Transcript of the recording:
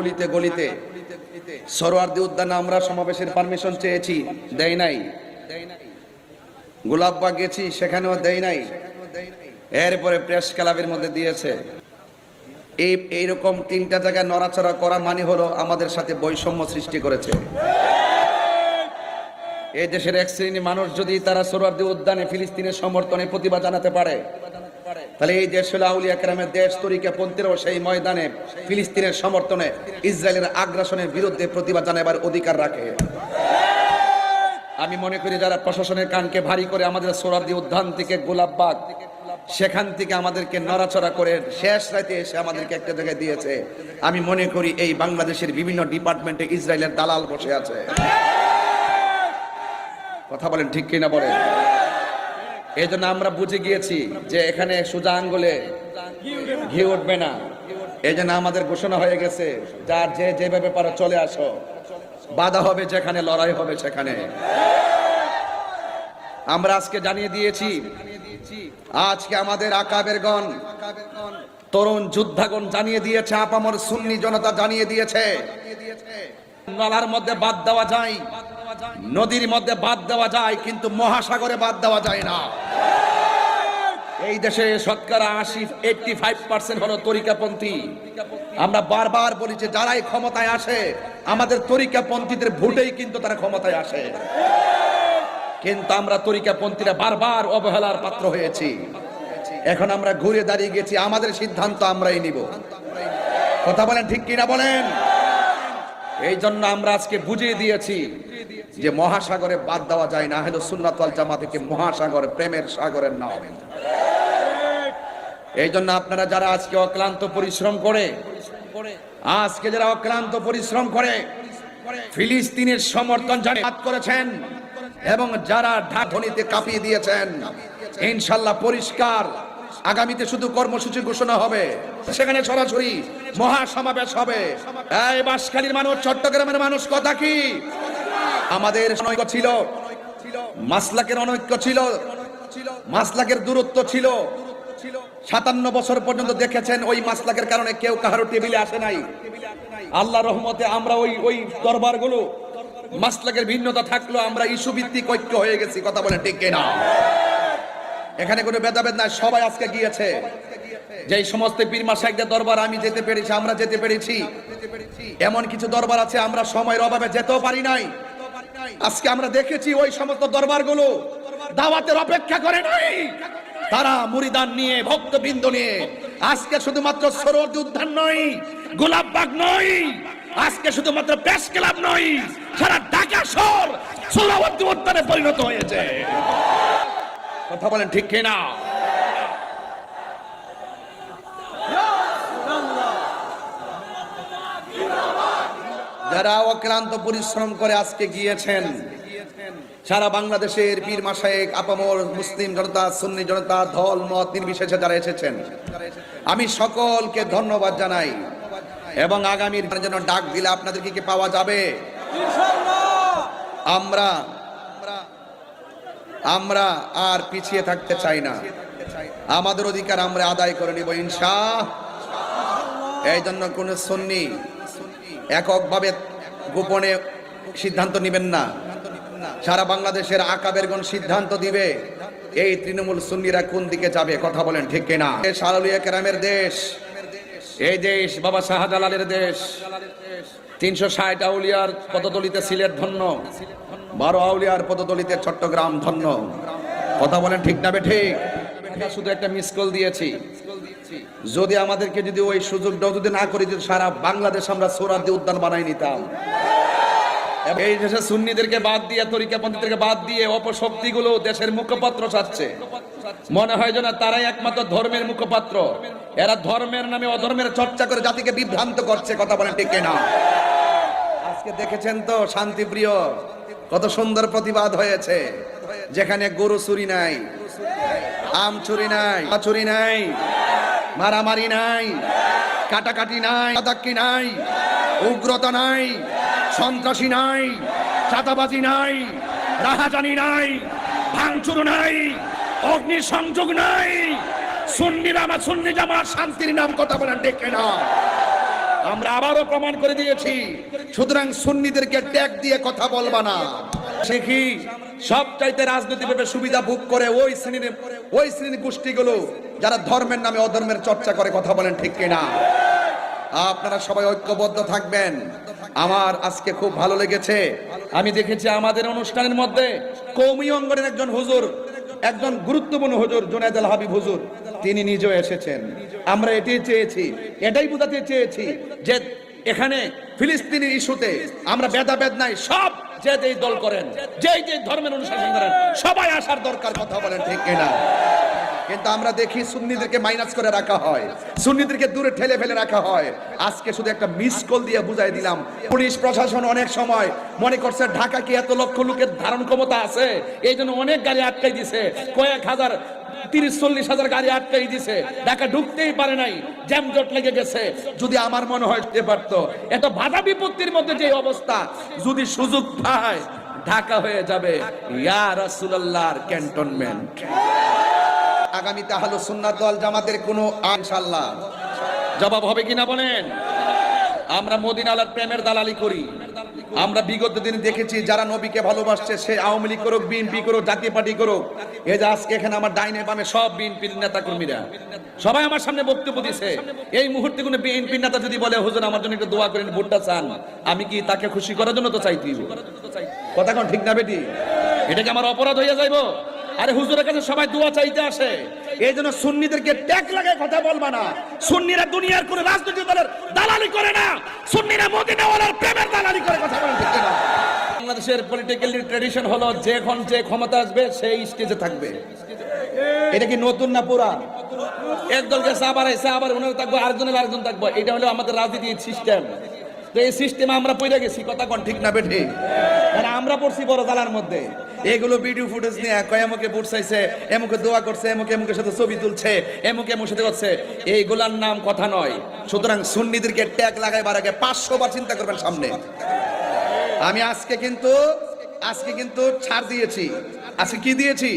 অলিতে গলিতে সরোয়ার্দী উদ্যানে আমরা সমাবেশের পারমিশন চেয়েছি, দেয় নাই। গোলাপবাগ গেছি, সেখানেও দেয় নাই। এরপরে প্রেস ক্লাবের মধ্যে দিয়েছে। এইরকম তিনটা জায়গায় নড়াচড়া করা মানে হলো আমাদের সাথে বৈষম্য সৃষ্টি করেছে। এই দেশের এক শ্রেণী মানুষ যদি তারা সোহরাওয়ার্দী উদ্যানে ফিলিস্তিনের সমর্থনে প্রতিবাদ জানাতে পারে, তাহলে এই দেশ হলো আউলিয়া কেরামের দেশ। তরিকাপন্থীরাও সেই ময়দানে ফিলিস্তিনের সমর্থনে ইসরায়েলের আগ্রাসনের বিরুদ্ধে প্রতিবাদ জানাবার অধিকার রাখে। আমি মনে করি যারা প্রশাসনের কানকে ভারী করে আমাদের সোহরাওয়ার্দী উদ্যান থেকে গোলাপবাগ, সেখান থেকে আমাদেরকে নড়াচড়া করে শেষ রাতে এসে আমাদেরকে একটা জায়গায় দিয়েছে, আমি মনে করি এই বাংলাদেশের বিভিন্ন ডিপার্টমেন্টে ইসরায়েলের দালাল বসে আছে। কথা বলেন ঠিক কিনা বলেন? এই জন্য আমরা বুঝে গিয়েছি যে এখানে সোজা আঙ্গুলে ঘি উঠবে না। এই জন্য আমাদের ঘোষণা হয়ে গেছে, যার যেভাবে পারো চলে আসো, বাধা হবে যেখানে, লড়াই হবে সেখানে। আমরা আজকে জানিয়ে দিয়েছি, আজকে আমাদের আকাবেরগণ, তরুণ যোদ্ধাগণ জানিয়ে দিয়েছে, আপামর সুন্নি জনতা জানিয়ে দিয়েছে, নালার মধ্যে বাদ দেওয়া যায়, নদীর মধ্যে বাদ দেওয়া যায়, কিন্তু মহাসাগরে বাদ দেওয়া যায় না। এই দেশে শতকরা 85% হলো তরিকাপন্থী। আমরা বারবার বলি যে যারাই ক্ষমতায় আসে আমাদের তরিকাপন্থীদের ভোটেই কিন্তু তারা ক্ষমতায় আসে, কিন্তু আমরা তরিকাপন্থীরা বারবার অবহেলার পাত্র হয়েছি। এখন আমরা ঘুরে দাঁড়িয়ে গেছি, আমাদের সিদ্ধান্ত আমরাই নিব। কথা বলেন ঠিক কিনা বলেন? এই জন্য আমরা আজকে বুঝিয়ে দিয়েছি যে মহাসাগরে বাদ দেওয়া যায় না। আহলে সুন্নাত ওয়াল জামাতকে মহাসাগর, প্রেমের সাগরের নাম। এই জন্য আপনারা যারা আজকে অক্লান্ত পরিশ্রম করে, আজকে যারা অক্লান্ত পরিশ্রম করে ফিলিস্তিনের সমর্থন জানাত করেছেন এবং যারা ঢাকনিতে কাঁপিয়ে দিয়েছেন, ইনশাআল্লাহ পরিষ্কার আগামীতে শুধু কর্মসূচি ঘোষণা হবে, সেখানে সরাসরি মহাসমাবেশ হবে। এই বাঁশখালীর মানুষ, চট্টগ্রামের মানুষ, কথা কি আমাদের অনৈক্য ছিল, মাসলাকের অনৈক্য ছিল, মাসলাকের দূরত্ব ছিল। 57 বছর পর্যন্ত দেখেছেন ওই মাসলাকের কারণে কেউ কারো টেবিলে আসে নাই। আল্লাহর রহমতে আমরা ওই দরবারগুলো মাসলাকের ভিন্নতা থাকলো, আমরা ইস্যু ভিত্তিক ঐক্য হয়ে গেছি। কথা বলেন ঠিক কিনা? এখানে কোনো ভেদাভেদ নাই, সবাই আজকে গিয়েছে। যেই সমস্ত পীর মাশায়েখদের দরবার আমি যেতে পেরেছি, আমরা যেতে পেরেছি, এমন কিছু দরবার আছে আমরা সময়ের অভাবে যেতেও পারি নাই। আজকে আমরা দেখেছি ওই সমস্ত দরবারগুলো দাওয়াতের অপেক্ষা করে নাই, তারা মুরিদান নিয়ে, ভক্তবৃন্দ নিয়ে আজকে শুধুমাত্র সোহরাওয়ার্দী উদ্যান নয়, গোলাপবাগ নয়, আজকে শুধুমাত্র প্রেস ক্লাব নয়, সারা ঢাকা শহর সোহরাওয়ার্দী উদ্যানে পরিণত হয়েছে। কথা বলেন ঠিক কিনা? যারা অক্লান্ত পরিশ্রম করে আজকে গিয়েছেন, সারা বাংলাদেশের পীর মাশায়েখ, আপামর মুসলিম জনতা, সুন্নি জনতা, দল মত নির্বিশেষে যারা এসেছেন, আমি সকলকে ধন্যবাদ জানাই। এবং আগামীর জন্য ডাক দিলে আপনাদেরকে কি পাওয়া যাবে? আমরা আর পিছিয়ে থাকতে চাই না, আমাদের অধিকার আমরা আদায় করে নিব ইনশাআল্লাহ। এই জন্য কোন সুন্নি এককভাবে গোপনে সিদ্ধান্ত নেবেন না, সারা বাংলাদেশের আকাবেরগণ সিদ্ধান্ত দিবে এই তৃণমূল সুন্নিরা কোন দিকে যাবে। কথা বলেন ঠিক কিনা? আউলিয়া কেরামের দেশ, এই দেশ বাবা শাহজালালের দেশ। 360 আউলিয়ার পদতলিতে সিলেট ধন্য, 12 আউলিয়ার পদতলিতে চট্টগ্রাম ধন্য। কথা বলেন ঠিক না বেঠিক? শুধু একটা মিস কল দিয়েছি, যদি আমাদেরকে যদি ওই সুযোগটাও যদি না করে দিত, সারা বাংলাদেশ আমরা সোহরাওয়ার্দী উদ্যান বানাই নিতাম। এই দেশে সুন্নিদেরকে বাদ দিয়ে, তরিকাপন্থীদেরকে বাদ দিয়ে অপশক্তিগুলো দেশের মুখপাত্র চাচ্ছে। মনে হয় যেন তারাই একমাত্র ধর্মের মুখপাত্র। এরা ধর্মের নামে অধর্মের চর্চা করে জাতিকে বিভ্রান্ত করছে। কথা বলেন ঠিক কিনা? আজকে দেখেছেন তো শান্তিপ্রিয় কত সুন্দর প্রতিবাদ হয়েছে, যেখানে গরু চুরি নাই, আম চুরি নাই, চুরি নাই, মারামারি নাই, কাটাকাটি নাই, দাদাক্কি নাই, উগ্রতা নাই, সন্ত্রাসী নাই, চাঁদাবাজি নাই, রাহাজানি নাই, ভাঙচুর নাই, অগ্নি সংযোগ নাই। সুন্নি জামাত শান্তির নাম। কথা বলেন ঠিক কিনা? আমরা আবারও প্রমাণ করে দিয়েছি। সুতরাং সুন্নিদেরকে ট্যাগ দিয়ে কথা বলবা না। শিখি সবচাইতে রাজনৈতিকভাবে সুবিধা ভোগ করে ওই শ্রেণীর গোষ্ঠীগুলো যারা ধর্মের নামে অধর্মের চর্চা করে। কথা বলেন ঠিক কিনা? আপনারা সবাই ঐক্যবদ্ধ থাকবেন। আমার আজকে খুব ভালো লেগেছে, আমি দেখেছি আমাদের অনুষ্ঠানের মধ্যে কওমি অঙ্গনের একজন হুজুর, একজন গুরুত্বপূর্ণ হুজুর জুনায়েদ আল হাবিব হুজুর, তিনি নিজেও এসেছেন। আমরা এটাই চেয়েছি, এটাই বোঝাতে চেয়েছি যে এখানে ফিলিস্তিনের ইস্যুতে আমরা ভেদাভেদ নাই, সব যে যেই দল করেন, যেই যে ধর্মের অনুশাসন করেন, সবাই আসার দরকার। কথা বলেন ঠিক কিনা? কিন্তু আমরা দেখি সুন্নিদেরকে মাইনাস করে রাখা হয়, সুন্নিদেরকে দূরে ঠেলে ফেলে রাখা হয়। আজকে শুধু একটা মিস কল দিয়ে বুঝাই দিলাম। পুলিশ প্রশাসন অনেক সময় মনে করছে ঢাকা কি এত লক্ষ লোকের ধারণ ক্ষমতা আছে, এই জন্য অনেক গাড়ি আটকাই দিছে, কয়েক হাজার 30-40 হাজার গাড়ি আটকাই দিছে, ঢাকা ঢুকতেই পারে নাই, জ্যামজট লেগে গেছে। যদি আমার মনে হয় পারতো এত বাধা বিপত্তির মধ্যে যে অবস্থা, যদি সুযোগ পায় ঢাকা হয়ে যাবে ইয়া রাসূলুল্লাহর ক্যান্টনমেন্ট। আগামীতে আহলুস সুন্নাত ওয়াল জামাতের কোনো ইনশাআল্লাহ জবাব হবে কিনা বলেন? আমরা মদিনার প্রেমের দালালি করি। আমরা বিগত দিন দেখেছি যারা নবীকে ভালোবাসছে, সে আওয়ামী লীগ করুক, বিএনপি করুক, জাতীয় পার্টি করুক, এই যে আজকে এখানে আমার ডাইনে বামে সব বিএনপির নেতা কর্মীরা সবাই আমার সামনে বক্তব্য দিছে। এই মুহূর্তে কোনো বিএনপির নেতা যদি বলে হুজুর আমার জন্য একটু দোয়া করেন, ভোটটা চান, আমি কি তাকে খুশি করার জন্য তো চাইতে? কথা কোন ঠিক না বেটি? এটা কি আমার অপরাধ হইয়া যাইব? আরে হুজুরের কাছে সবাই দোয়া চাইতে আসে, এই জন্য সুন্নিদেরকে ট্যাগ লাগায় কথা বলবা না। সুন্নিরা দুনিয়ার কোন রাজনৈতিক দলের দালালি করে না, সুন্নিরা মদিনাওয়ালার প্রেমের দালালি করে। কথা বলেন ঠিক না? বাংলাদেশের পলিটিক্যাল ট্র্যাডিশন হলো যখন যে ক্ষমতা আসবে সেই স্টেজে থাকবে। এটা কি নতুন না পুরান? এক দল গেছে আবার এসে আবার ওনার থাকবো, আরেকজনের আরেকজন থাকবো, এটা হলো আমাদের রাজনীতির সিস্টেম। তো এই সিস্টেমে আমরা পড়ে গেছি। কথা কোন ঠিক না বেঠে? আমরা পড়ছি বড় দালার মধ্যে। এগুলো ভিডিও ফুটেজ নিয়ে এমুকে ভোট চাইছে, এমুকে দোয়া করছে, এমুকের সাথে ছবি তুলছে, এমুকের সাথে করছে, এইগুলার নাম কথা নয়। সুতরাং সুন্নিদেরকে ট্যাগ লাগাইবার আগে 500 বার চিন্তা করবেন সামনে। আমি আজকে কিন্তু ছাড় দিয়েছি। আজকে কি দিয়েছি?